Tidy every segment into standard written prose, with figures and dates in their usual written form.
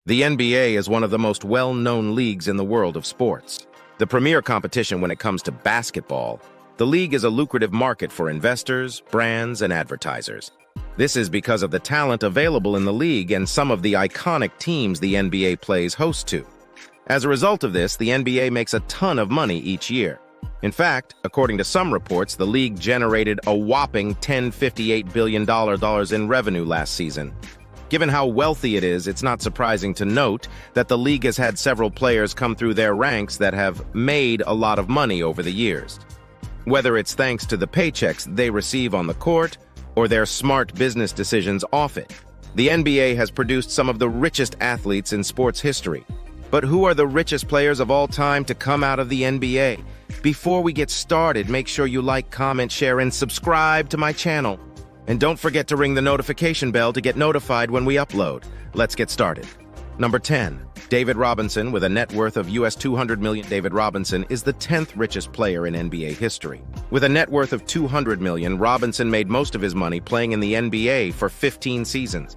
The NBA is one of the most well-known leagues in the world of sports. The premier competition when it comes to basketball, the league is a lucrative market for investors, brands, and advertisers. This is because of the talent available in the league and some of the iconic teams the NBA plays host to. As a result of this, the NBA makes a ton of money each year. In fact, according to some reports, the league generated a whopping $10.58 billion in revenue last season. Given how wealthy it is, it's not surprising to note that the league has had several players come through their ranks that have made a lot of money over the years. Whether it's thanks to the paychecks they receive on the court or their smart business decisions off it, the NBA has produced some of the richest athletes in sports history. But who are the richest players of all time to come out of the NBA? Before we get started, make sure you like, comment, share, and subscribe to my channel. And don't forget to ring the notification bell to get notified when we upload. Let's get started. Number 10. David Robinson, with a net worth of US $200 million. David Robinson is the 10th richest player in NBA history. With a net worth of $200 million, Robinson made most of his money playing in the NBA for 15 seasons.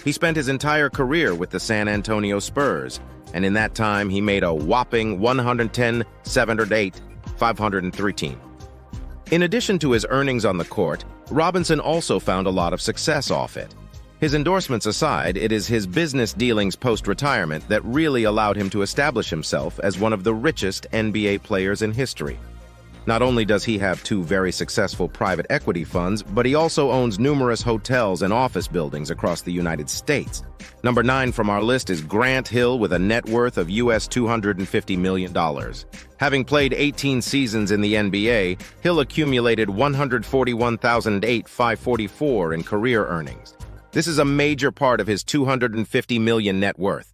He spent his entire career with the San Antonio Spurs, and in that time, he made a whopping 110, 708, 513. In addition to his earnings on the court, Robinson also found a lot of success off it. His endorsements aside, it is his business dealings post-retirement that really allowed him to establish himself as one of the richest NBA players in history. Not only does he have two very successful private equity funds, but he also owns numerous hotels and office buildings across the United States. Number 9 from our list is Grant Hill, with a net worth of US $250 million. Having played 18 seasons in the NBA, Hill accumulated $141,544 in career earnings. This is a major part of his $250 million net worth.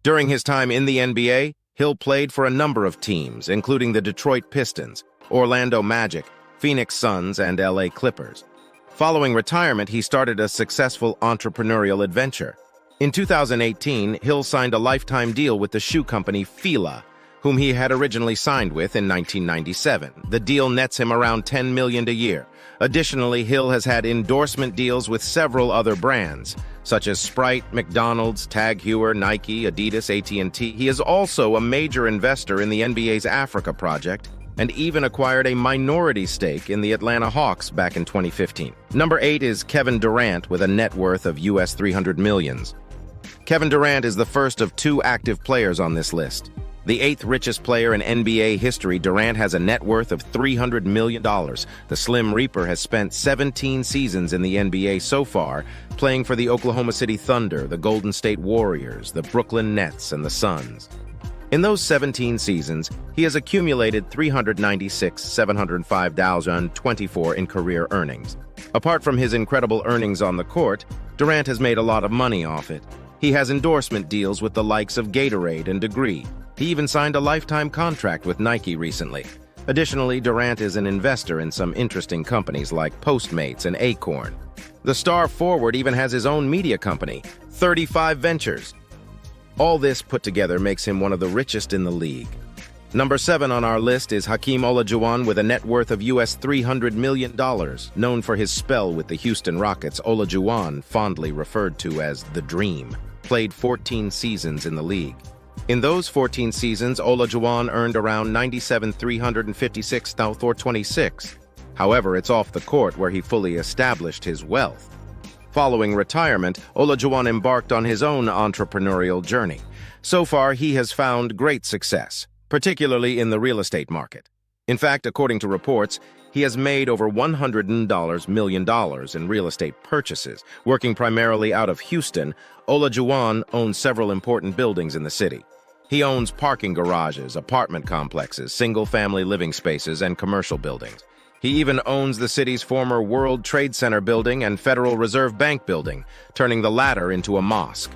During his time in the NBA, Hill played for a number of teams, including the Detroit Pistons, Orlando Magic, Phoenix Suns, and LA Clippers. Following retirement, he started a successful entrepreneurial adventure. In 2018, Hill signed a lifetime deal with the shoe company Fila, whom he had originally signed with in 1997. The deal nets him around $10 million a year. Additionally, Hill has had endorsement deals with several other brands, such as Sprite, McDonald's, Tag Heuer, Nike, Adidas, AT&T. He is also a major investor in the NBA's Africa project, and even acquired a minority stake in the Atlanta Hawks back in 2015. Number 8 is Kevin Durant, with a net worth of US $300 million. Kevin Durant is the first of two active players on this list. The 8th richest player in NBA history, Durant has a net worth of $300 million. The Slim Reaper has spent 17 seasons in the NBA so far, playing for the Oklahoma City Thunder, the Golden State Warriors, the Brooklyn Nets, and the Suns. In those 17 seasons, he has accumulated $396,705,024 in career earnings. Apart from his incredible earnings on the court, Durant has made a lot of money off it. He has endorsement deals with the likes of Gatorade and Degree. He even signed a lifetime contract with Nike recently. Additionally, Durant is an investor in some interesting companies like Postmates and Acorn. The star forward even has his own media company, 35 Ventures. All this put together makes him one of the richest in the league. Number 7 on our list is Hakeem Olajuwon, with a net worth of US $300 million. Known for his spell with the Houston Rockets, Olajuwon, fondly referred to as the Dream, played 14 seasons in the league. In those 14 seasons, Olajuwon earned around $97,356,426. However, it's off the court where he fully established his wealth. Following retirement, Olajuwon embarked on his own entrepreneurial journey. So far, he has found great success, particularly in the real estate market. In fact, according to reports, he has made over $100 million in real estate purchases. Working primarily out of Houston, Olajuwon owns several important buildings in the city. He owns parking garages, apartment complexes, single-family living spaces, and commercial buildings. He even owns the city's former World Trade Center building and Federal Reserve Bank building, turning the latter into a mosque.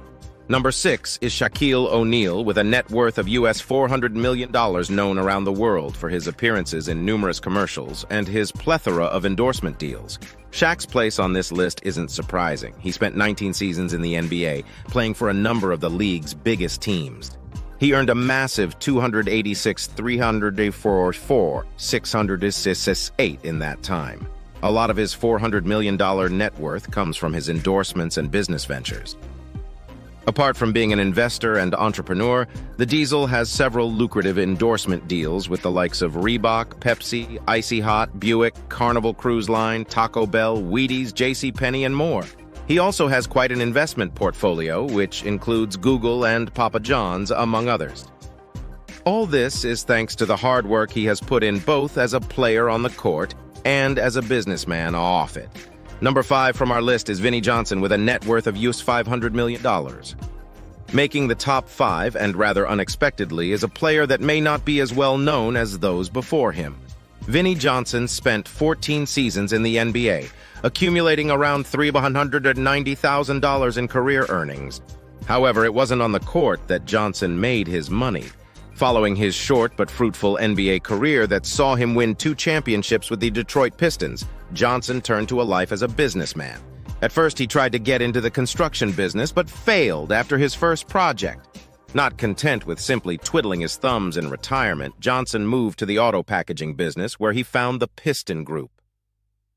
Number 6 is Shaquille O'Neal, with a net worth of US $400 million, known around the world for his appearances in numerous commercials and his plethora of endorsement deals. Shaq's place on this list isn't surprising. He spent 19 seasons in the NBA, playing for a number of the league's biggest teams. He earned a massive $286,344,668 in that time. A lot of his $400 million net worth comes from his endorsements and business ventures. Apart from being an investor and entrepreneur, the Diesel has several lucrative endorsement deals with the likes of Reebok, Pepsi, Icy Hot, Buick, Carnival Cruise Line, Taco Bell, Wheaties, JCPenney, and more. He also has quite an investment portfolio, which includes Google and Papa John's, among others. All this is thanks to the hard work he has put in both as a player on the court and as a businessman off it. Number 5 from our list is Vinnie Johnson with a net worth of $500 million. Making the top 5, and rather unexpectedly, is a player that may not be as well known as those before him. Vinnie Johnson spent 14 seasons in the NBA, accumulating around $390,000 in career earnings. However, it wasn't on the court that Johnson made his money. Following his short but fruitful NBA career that saw him win 2 championships with the Detroit Pistons, Johnson turned to a life as a businessman. At first, he tried to get into the construction business, but failed after his first project. Not content with simply twiddling his thumbs in retirement, Johnson moved to the auto packaging business, where he found the Piston Group.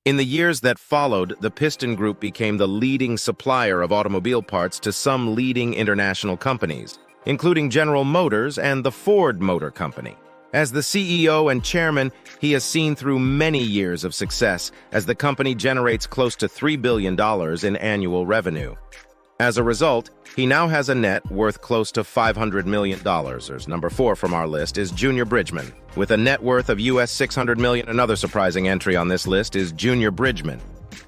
In the years that followed, the Piston Group became the leading supplier of automobile parts to some leading international companies, including General Motors and the Ford Motor Company. As the CEO and chairman, he has seen through many years of success as the company generates close to $3 billion in annual revenue. As a result, he now has a net worth close to $500 million. Number 4 from our list is Junior Bridgeman, with a net worth of $600 million. Another surprising entry on this list is Junior Bridgeman.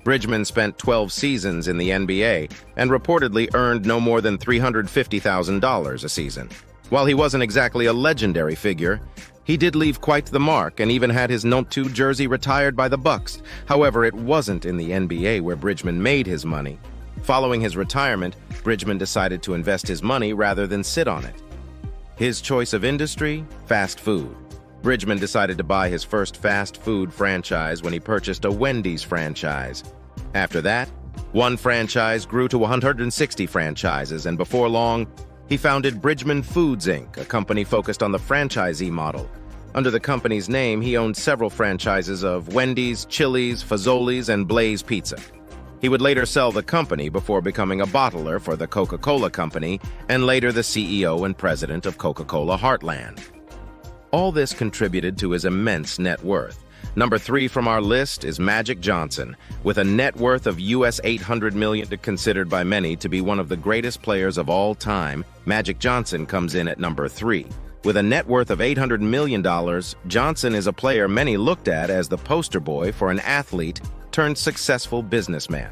Bridgeman spent 12 seasons in the NBA and reportedly earned no more than $350,000 a season. While he wasn't exactly a legendary figure, he did leave quite the mark and even had his No. 2 jersey retired by the Bucks. However, it wasn't in the NBA where Bridgeman made his money. Following his retirement, Bridgeman decided to invest his money rather than sit on it. His choice of industry? Fast food. Bridgeman decided to buy his first fast food franchise when he purchased a Wendy's franchise. After that, one franchise grew to 160 franchises, and before long, he founded Bridgeman Foods, Inc., a company focused on the franchisee model. Under the company's name, he owned several franchises of Wendy's, Chili's, Fazoli's, and Blaze Pizza. He would later sell the company before becoming a bottler for the Coca-Cola Company and later the CEO and president of Coca-Cola Heartland. All this contributed to his immense net worth. Number 3 from our list is Magic Johnson, with a net worth of $800 million. Considered by many to be one of the greatest players of all time, Magic Johnson comes in at number 3. With a net worth of $800 million, Johnson is a player many looked at as the poster boy for an athlete turned successful businessman.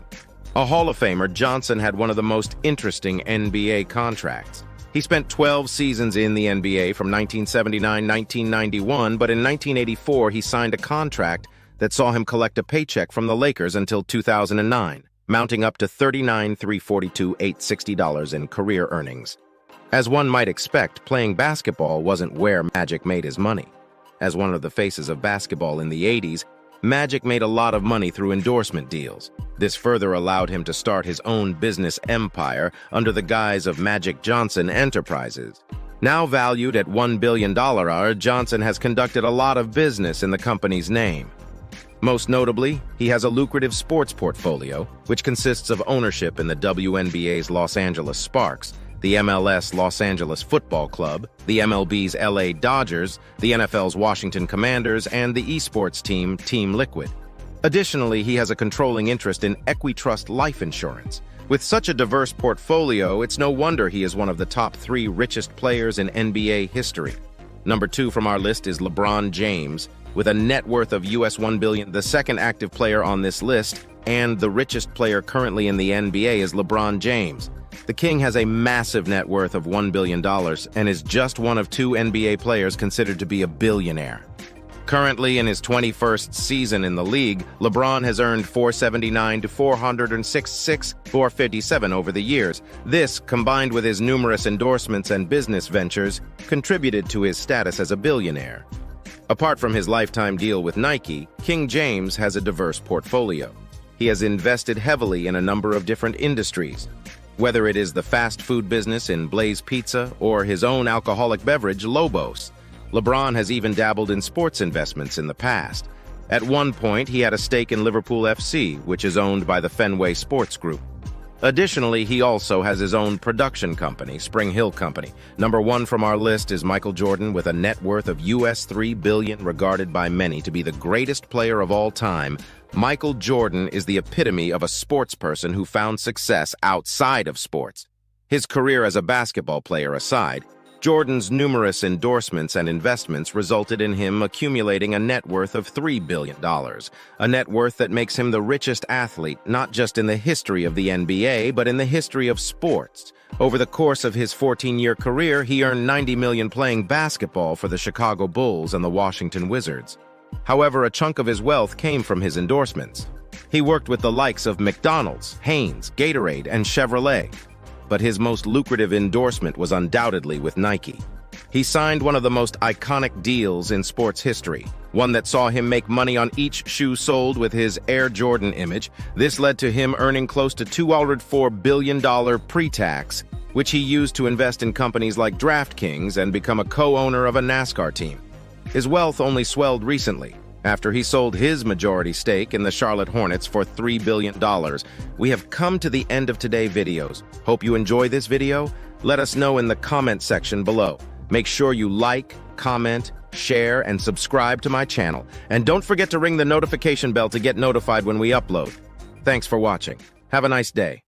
A Hall of Famer, Johnson had one of the most interesting NBA contracts. He spent 12 seasons in the NBA from 1979-1991, but in 1984 he signed a contract that saw him collect a paycheck from the Lakers until 2009, mounting up to $39,342,860 in career earnings. As one might expect, playing basketball wasn't where Magic made his money. As one of the faces of basketball in the 80s, Magic made a lot of money through endorsement deals. This further allowed him to start his own business empire under the guise of Magic Johnson Enterprises. Now valued at $1 billion, Johnson has conducted a lot of business in the company's name. Most notably, he has a lucrative sports portfolio, which consists of ownership in the WNBA's Los Angeles Sparks, the MLS Los Angeles Football Club, the MLB's LA Dodgers, the NFL's Washington Commanders, and the esports team Team Liquid. Additionally, he has a controlling interest in Equitrust Life Insurance. With such a diverse portfolio, it's no wonder he is one of the top 3 richest players in NBA history. Number 2 from our list is LeBron James, with a net worth of $1 billion. The second active player on this list, and the richest player currently in the NBA, is LeBron James. The King has a massive net worth of $1 billion and is just one of 2 NBA players considered to be a billionaire. Currently in his 21st season in the league, LeBron has earned $479 to $406, $457 over the years. This, combined with his numerous endorsements and business ventures, contributed to his status as a billionaire. Apart from his lifetime deal with Nike, King James has a diverse portfolio. He has invested heavily in a number of different industries. Whether it is the fast food business in Blaze Pizza or his own alcoholic beverage, Lobos, LeBron has even dabbled in sports investments in the past. At one point, he had a stake in Liverpool FC, which is owned by the Fenway Sports Group. Additionally, he also has his own production company, Spring Hill Company. Number 1 from our list is Michael Jordan with a net worth of US $3 billion, regarded by many to be the greatest player of all time. Michael Jordan is the epitome of a sports person who found success outside of sports. His career as a basketball player aside, Jordan's numerous endorsements and investments resulted in him accumulating a net worth of $3 billion, a net worth that makes him the richest athlete, not just in the history of the NBA, but in the history of sports. Over the course of his 14-year career, he earned $90 million playing basketball for the Chicago Bulls and the Washington Wizards. However, a chunk of his wealth came from his endorsements. He worked with the likes of McDonald's, Heinz, Gatorade, and Chevrolet. But his most lucrative endorsement was undoubtedly with Nike. He signed one of the most iconic deals in sports history, one that saw him make money on each shoe sold with his Air Jordan image. This led to him earning close to $204 billion pre-tax, which he used to invest in companies like DraftKings and become a co-owner of a NASCAR team. His wealth only swelled recently, after he sold his majority stake in the Charlotte Hornets for $3 billion. We have come to the end of today's videos. Hope you enjoy this video. Let us know in the comment section below. Make sure you like, comment, share, and subscribe to my channel. And don't forget to ring the notification bell to get notified when we upload. Thanks for watching. Have a nice day.